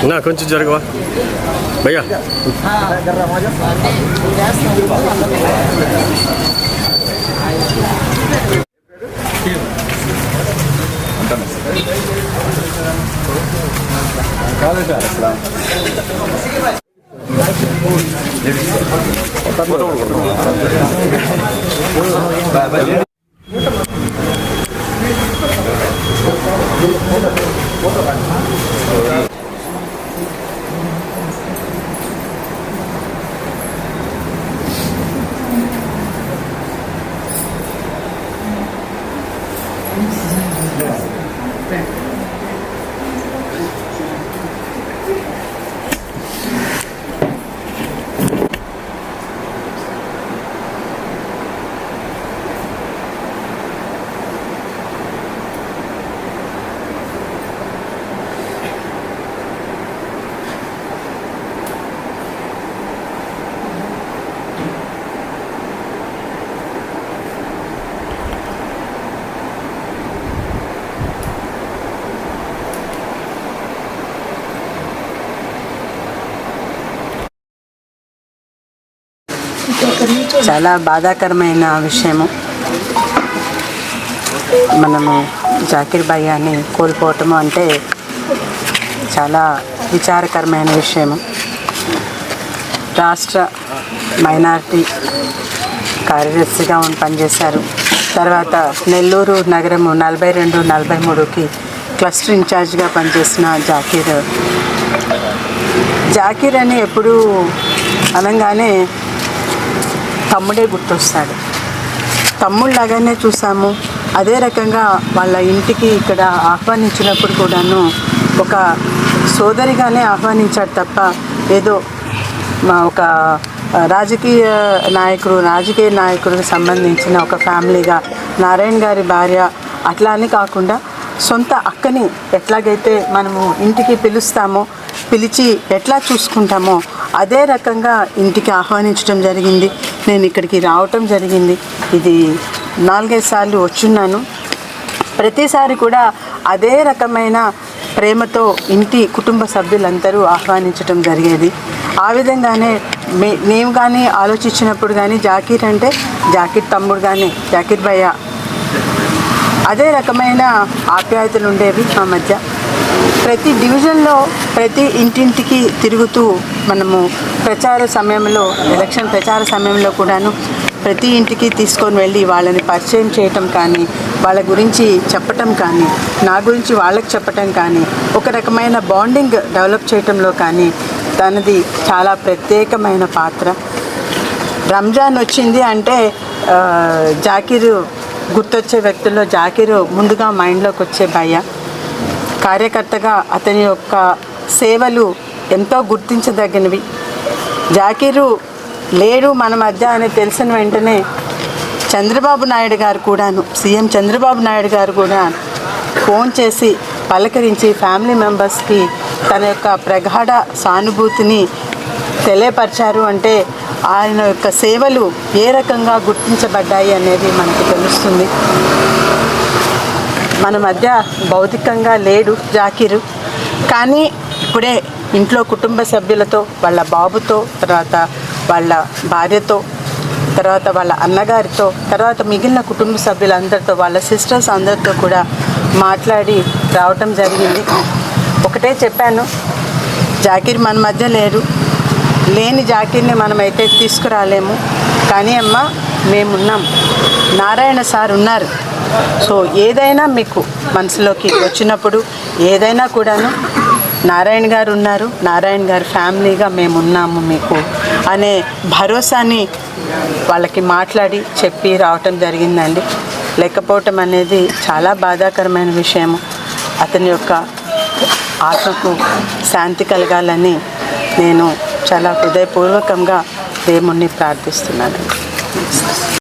ना కొంచెం జరగవా భయ్యా చాలా బాధాకరమైన విషయము. మనము జాకీర్ భయ్యాని కోల్పోవటము అంటే చాలా విచారకరమైన విషయము. రాష్ట్ర మైనారిటీ కార్యదర్శిగా పనిచేశారు. తర్వాత నెల్లూరు నగరము 42, 43కి క్లస్టర్ ఇన్ఛార్జ్గా పనిచేసిన జాకీర్ అని ఎప్పుడూ అనగానే తమ్ముడే గుర్తొస్తాడు. తమ్ముళ్ళలాగానే చూసాము. అదే రకంగా వాళ్ళ ఇంటికి ఇక్కడ ఆహ్వానించినప్పుడు కూడాను ఒక సోదరిగానే ఆహ్వానించాడు తప్ప ఏదో ఒక రాజకీయ నాయకుడికి సంబంధించిన ఒక ఫ్యామిలీగా నారాయణ గారి భార్య అట్లా అని కాకుండా సొంత అక్కని ఎట్లాగైతే మనము ఇంటికి పిలిచి ఎట్లా చూసుకుంటామో అదే రకంగా ఇంటికి ఆహ్వానించడం జరిగింది. నేను ఇక్కడికి రావటం జరిగింది. ఇది 4-5 సార్లు వచ్చున్నాను. ప్రతిసారి కూడా అదే రకమైన ప్రేమతో ఇంటి కుటుంబ సభ్యులందరూ ఆహ్వానించడం జరిగేది. ఆ విధంగానే మేము కానీ ఆలోచించినప్పుడు కానీ జాకీర్ అంటే జాకీర్ తమ్ముడు కానీ జాకీర్ భయ్య అదే రకమైన ఆప్యాయతలు ఉండేవి మా మధ్య. ప్రతి డివిజన్లో ప్రతి ఇంటింటికి తిరుగుతూ మనము ఎలక్షన్ ప్రచార సమయంలో కూడాను ప్రతి ఇంటికి తీసుకొని వెళ్ళి వాళ్ళని పరిచయం చేయటం కానీ, వాళ్ళ గురించి చెప్పటం కానీ, నా గురించి వాళ్ళకి చెప్పటం కానీ, ఒక రకమైన బాండింగ్ డెవలప్ చేయటంలో కానీ తనది చాలా ప్రత్యేకమైన పాత్ర. రంజాన్ వచ్చింది అంటే జాకీర్ గుర్తొచ్చే వ్యక్తుల్లో జాకీర్ ముందుగా మైండ్లోకి వచ్చే భయ్య. కార్యకర్తగా అతని యొక్క సేవలు ఎంతో గుర్తించదగినవి. జాకీరు లేడు మన మధ్య అని తెలిసిన వెంటనే చంద్రబాబు నాయుడు గారు కూడాను, సీఎం చంద్రబాబు నాయుడు గారు కూడా ఫోన్ చేసి పలకరించి ఫ్యామిలీ మెంబర్స్కి తన యొక్క ప్రగాఢ సానుభూతిని తెలియపరిచారు. అంటే ఆయన యొక్క సేవలు ఏ రకంగా గుర్తించబడ్డాయి అనేది మనకు తెలుస్తుంది. మన మధ్య భౌతికంగా లేడు జాకీరు, కానీ ఇప్పుడే ఇంట్లో కుటుంబ సభ్యులతో, వాళ్ళ బాబుతో, తర్వాత వాళ్ళ భార్యతో తర్వాత వాళ్ళ అన్నగారితో, తర్వాత మిగిలిన కుటుంబ సభ్యులందరితో, వాళ్ళ సిస్టర్స్ అందరితో కూడా మాట్లాడి రావటం జరిగింది. ఒకటే చెప్పాను, జాకీర్ మన మధ్య లేని జాకీర్ని మనమైతే తీసుకురాలేము, కానీ అమ్మ మేమున్నాం, నారాయణ సార్ ఉన్నారు. సో ఏదైనా మీకు మనసులోకి వచ్చినప్పుడు ఏదైనా కూడాను నారాయణ గారు ఉన్నారు, నారాయణ గారి ఫ్యామిలీగా మేము ఉన్నాము మీకు అనే భరోసాని వాళ్ళకి మాట్లాడి చెప్పి రావటం జరిగిందండి. లేకపోవటం అనేది చాలా బాధాకరమైన విషయము. అతని యొక్క ఆత్మకు శాంతి కలగాలని నేను చాలా హృదయపూర్వకంగా దేవుణ్ణి ప్రార్థిస్తున్నాను.